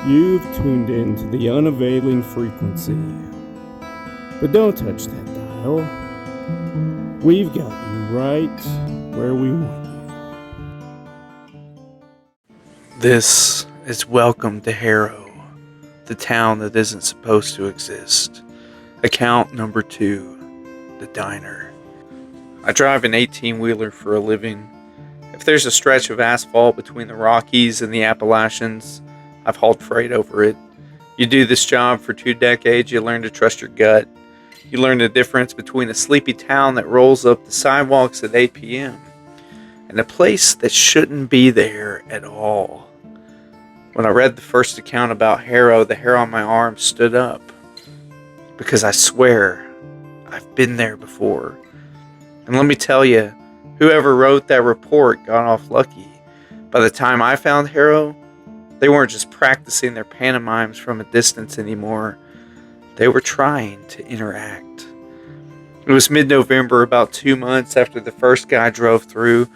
You've tuned in to the unavailing frequency. But don't touch that dial. We've got you right where we want you. This is Welcome to Harrow, the town that isn't supposed to exist. Account number 2, the diner. I drive an 18-wheeler for a living. If there's a stretch of asphalt between the Rockies and the Appalachians, I've hauled freight over it. You do this job for 2 decades, you learn to trust your gut. You learn the difference between a sleepy town that rolls up the sidewalks at 8 p.m. and a place that shouldn't be there at all. When I read the first account about Harrow, the hair on my arm stood up. Because I swear, I've been there before. And let me tell you, whoever wrote that report got off lucky. By the time I found Harrow, they weren't just practicing their pantomimes from a distance anymore. They were trying to interact. It was mid-November, about 2 months after the first guy drove through.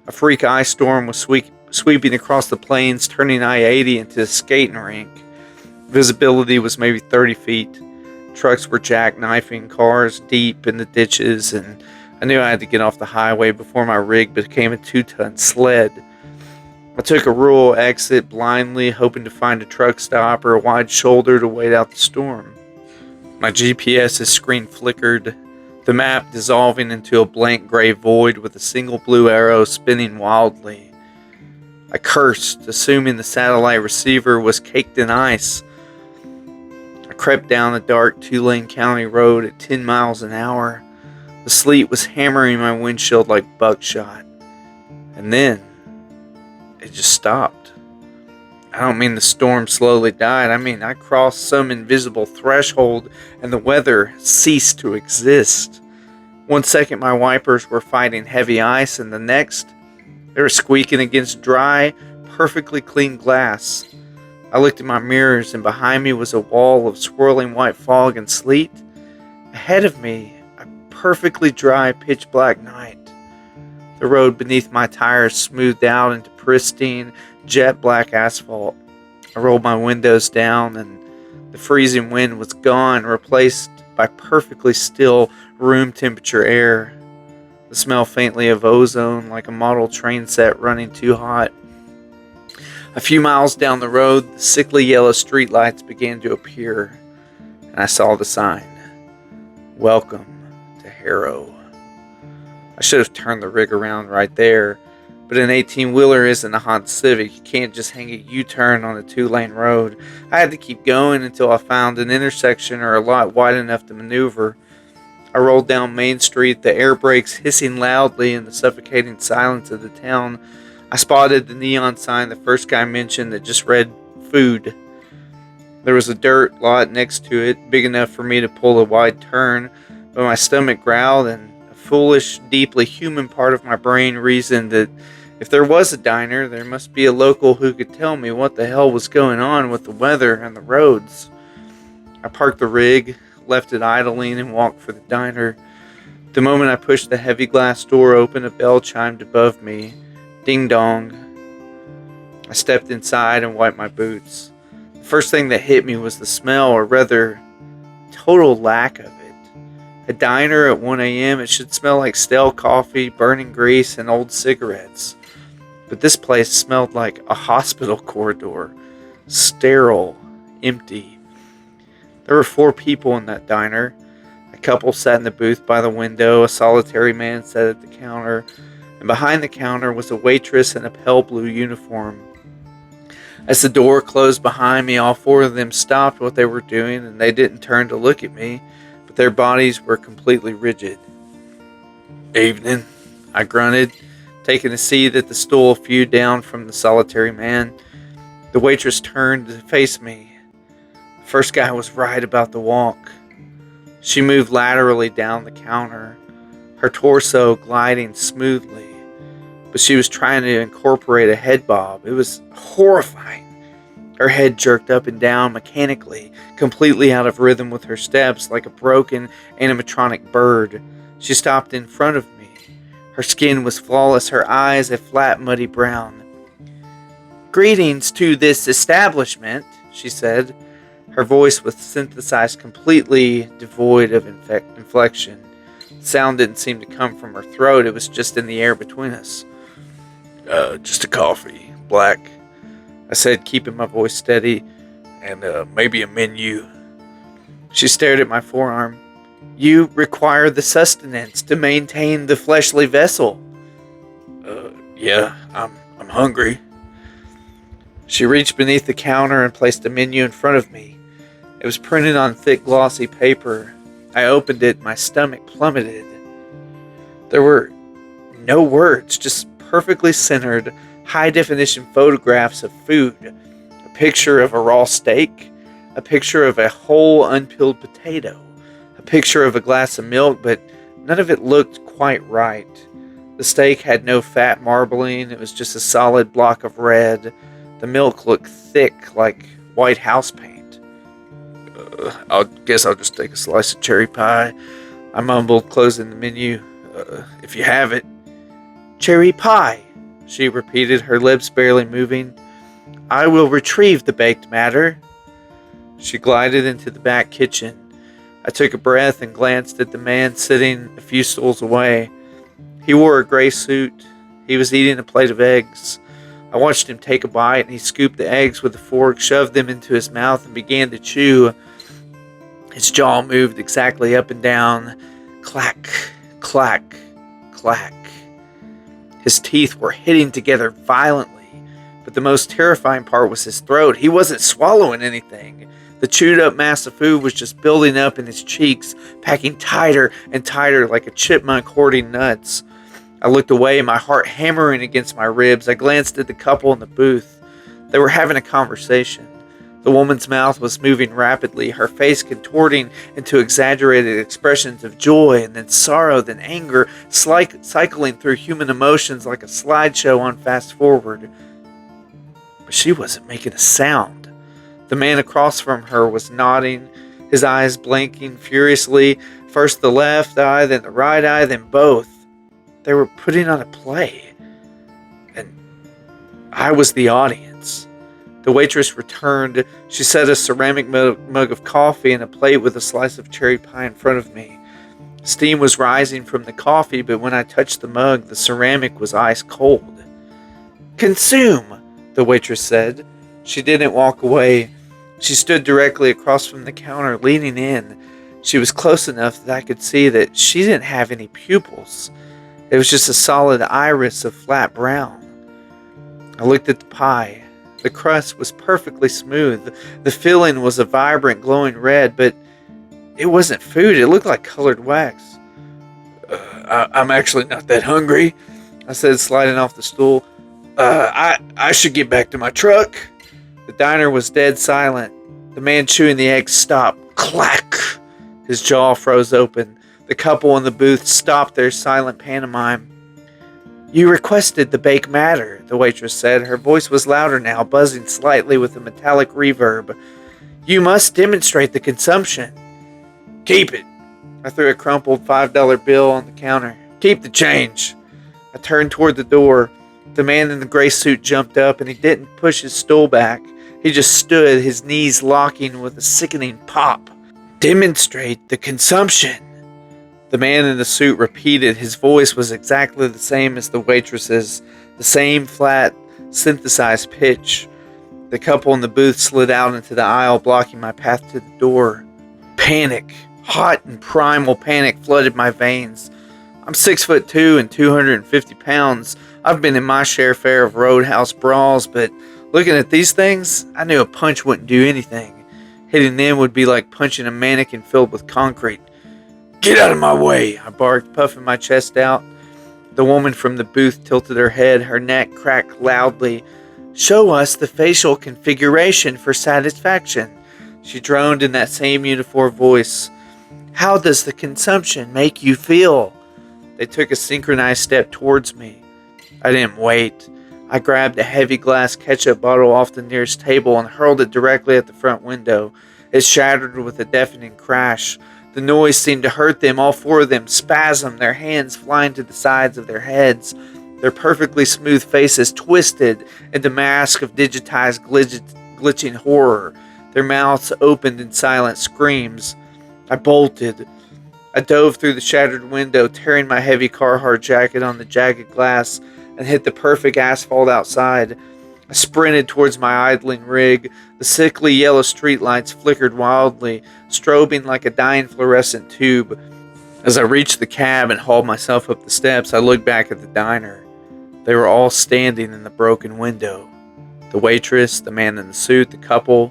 A freak ice storm was sweeping across the plains, turning I-80 into a skating rink. Visibility was maybe 30 feet. Trucks were jackknifing cars deep in the ditches, and I knew I had to get off the highway before my rig became a 2-ton sled. I took a rural exit blindly, hoping to find a truck stop or a wide shoulder to wait out the storm. My GPS's screen flickered, the map dissolving into a blank gray void with a single blue arrow spinning wildly. I cursed, assuming the satellite receiver was caked in ice. I crept down a dark 2-lane county road at 10 miles an hour. The sleet was hammering my windshield like buckshot. And then, it just stopped. I don't mean the storm slowly died. I mean I crossed some invisible threshold and the weather ceased to exist. 1 second my wipers were fighting heavy ice, and the next, they were squeaking against dry, perfectly clean glass. I looked at my mirrors, and behind me was a wall of swirling white fog and sleet. Ahead of me, a perfectly dry, pitch-black night. The road beneath my tires smoothed out into pristine, jet-black asphalt. I rolled my windows down, and the freezing wind was gone, replaced by perfectly still, room-temperature air. The smell faintly of ozone, like a model train set running too hot. A few miles down the road, the sickly yellow streetlights began to appear, and I saw the sign, Welcome to Harrow. I should have turned the rig around right there, but an 18-wheeler isn't a Honda Civic. You can't just hang a U-turn on a 2-lane road. I had to keep going until I found an intersection or a lot wide enough to maneuver. I rolled down Main Street, the air brakes hissing loudly in the suffocating silence of the town. I spotted the neon sign the first guy mentioned that just read food. There was a dirt lot next to it, big enough for me to pull a wide turn, but my stomach growled, and a foolish, deeply human part of my brain reasoned that if there was a diner, there must be a local who could tell me what the hell was going on with the weather and the roads. I parked the rig, left it idling, and walked for the diner. The moment I pushed the heavy glass door open, a bell chimed above me. Ding dong. I stepped inside and wiped my boots. The first thing that hit me was the smell, or rather, total lack of it. A diner at 1 a.m., it should smell like stale coffee, burning grease, and old cigarettes. But this place smelled like a hospital corridor. Sterile, empty. There were 4 people in that diner. A couple sat in the booth by the window, a solitary man sat at the counter, and behind the counter was a waitress in a pale blue uniform. As the door closed behind me, all 4 of them stopped what they were doing, and they didn't turn to look at me, but their bodies were completely rigid. "Evening," I grunted, taking a seat at the stool a few down from the solitary man. The waitress turned to face me. The first guy was right about the walk. She moved laterally down the counter, her torso gliding smoothly, but she was trying to incorporate a head bob. It was horrifying. Her head jerked up and down mechanically, completely out of rhythm with her steps, like a broken animatronic bird. She stopped in front of me. Her skin was flawless, her eyes a flat, muddy brown. "Greetings to this establishment," she said. Her voice was synthesized completely devoid of inflection. The sound didn't seem to come from her throat, it was just in the air between us. Just a coffee, black, I said, keeping my voice steady, and maybe a menu. She stared at my forearm. You require the sustenance to maintain the fleshly vessel. Yeah, I'm hungry. She reached beneath the counter and placed a menu in front of me. It was printed on thick, glossy paper. I opened it, my stomach plummeted. There were no words, just perfectly centered, high-definition photographs of food. A picture of a raw steak, a picture of a whole unpeeled potato, a picture of a glass of milk, but none of it looked quite right. The steak had no fat marbling, it was just a solid block of red. The milk looked thick, like white house paint. I guess I'll just take a slice of cherry pie, I mumbled, closing the menu. If you have it. Cherry pie, she repeated, her lips barely moving. I will retrieve the baked matter. She glided into the back kitchen. I took a breath and glanced at the man sitting a few stools away. He wore a gray suit. He was eating a plate of eggs. I watched him take a bite, and he scooped the eggs with a fork, shoved them into his mouth, and began to chew. His jaw moved exactly up and down. Clack, clack, clack. His teeth were hitting together violently, but the most terrifying part was his throat. He wasn't swallowing anything. The chewed up mass of food was just building up in his cheeks, packing tighter and tighter like a chipmunk hoarding nuts. I looked away, my heart hammering against my ribs. I glanced at the couple in the booth. They were having a conversation. The woman's mouth was moving rapidly, her face contorting into exaggerated expressions of joy, and then sorrow, then anger, cycling through human emotions like a slideshow on fast forward. But she wasn't making a sound. The man across from her was nodding, his eyes blinking furiously, first the left eye, then the right eye, then both. They were putting on a play, and I was the audience. The waitress returned. She set a ceramic mug of coffee and a plate with a slice of cherry pie in front of me. Steam was rising from the coffee, but when I touched the mug, the ceramic was ice cold. Consume, the waitress said. She didn't walk away. She stood directly across from the counter, leaning in. She was close enough that I could see that she didn't have any pupils. It was just a solid iris of flat brown. I looked at the pie. The crust was perfectly smooth. The filling was a vibrant, glowing red, but it wasn't food. It looked like colored wax. I'm actually not that hungry, I said, sliding off the stool. I should get back to my truck. The diner was dead silent. The man chewing the egg stopped. Clack! His jaw froze open. The couple in the booth stopped their silent pantomime. You requested the baked matter, the waitress said. Her voice was louder now, buzzing slightly with a metallic reverb. You must demonstrate the consumption. Keep it. I threw a crumpled $5 bill on the counter. Keep the change. I turned toward the door. The man in the gray suit jumped up, and he didn't push his stool back. He just stood, his knees locking with a sickening pop. Demonstrate the consumption. The man in the suit repeated. His voice was exactly the same as the waitress's, the same flat, synthesized pitch. The couple in the booth slid out into the aisle, blocking my path to the door. Panic, hot and primal panic, flooded my veins. I'm 6'2" and 250 pounds. I've been in my share of roadhouse brawls, but looking at these things, I knew a punch wouldn't do anything. Hitting them would be like punching a mannequin filled with concrete. Get out of my way, I barked, puffing my chest out. The woman from the booth tilted her head, her neck cracked loudly. Show us the facial configuration for satisfaction, she droned in that same uniform voice. How does the consumption make you feel? They took a synchronized step towards me. I didn't wait. I grabbed a heavy glass ketchup bottle off the nearest table and hurled it directly at the front window. It shattered with a deafening crash. The noise seemed to hurt them. All four of them spasmed, their hands flying to the sides of their heads. Their perfectly smooth faces twisted into masks of digitized glitching horror. Their mouths opened in silent screams. I bolted. I dove through the shattered window, tearing my heavy Carhartt jacket on the jagged glass, and hit the perfect asphalt outside. I sprinted towards my idling rig. The sickly yellow streetlights flickered wildly, strobing like a dying fluorescent tube. As I reached the cab and hauled myself up the steps, I looked back at the diner. They were all standing in the broken window. The waitress, the man in the suit, the couple.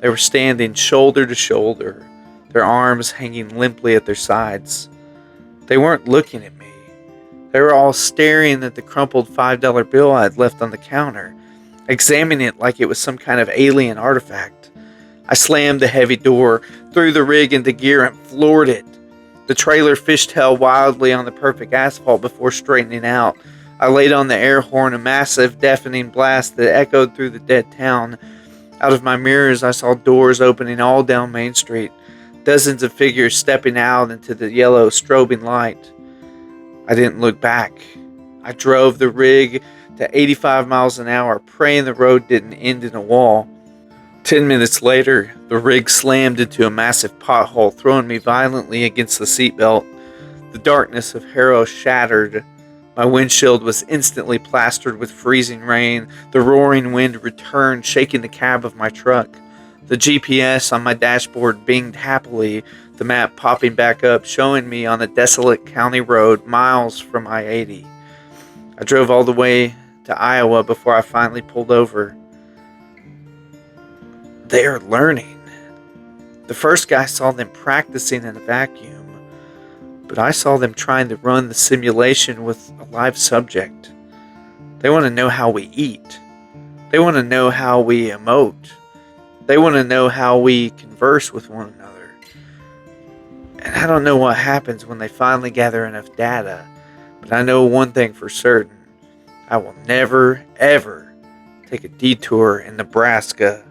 They were standing shoulder to shoulder, their arms hanging limply at their sides. They weren't looking at me. They were all staring at the crumpled $5 bill I had left on the counter, examining it like it was some kind of alien artifact. I slammed the heavy door, threw the rig into gear, and floored it. The trailer fishtailed wildly on the perfect asphalt before straightening out. I laid on the air horn, a massive, deafening blast that echoed through the dead town. Out of my mirrors, I saw doors opening all down Main Street, dozens of figures stepping out into the yellow, strobing light. I didn't look back. I drove the rig to 85 miles an hour, praying the road didn't end in a wall. 10 minutes later, the rig slammed into a massive pothole, throwing me violently against the seatbelt. The darkness of Harrow shattered. My windshield was instantly plastered with freezing rain. The roaring wind returned, shaking the cab of my truck. The GPS on my dashboard binged happily, the map popping back up, showing me on a desolate county road miles from I-80. I drove all the way to Iowa before I finally pulled over. They are learning. The first guy saw them practicing in a vacuum, but I saw them trying to run the simulation with a live subject. They want to know how we eat. They want to know how we emote. They want to know how we converse with one another. And I don't know what happens when they finally gather enough data, but I know one thing for certain. I will never, ever take a detour in Nebraska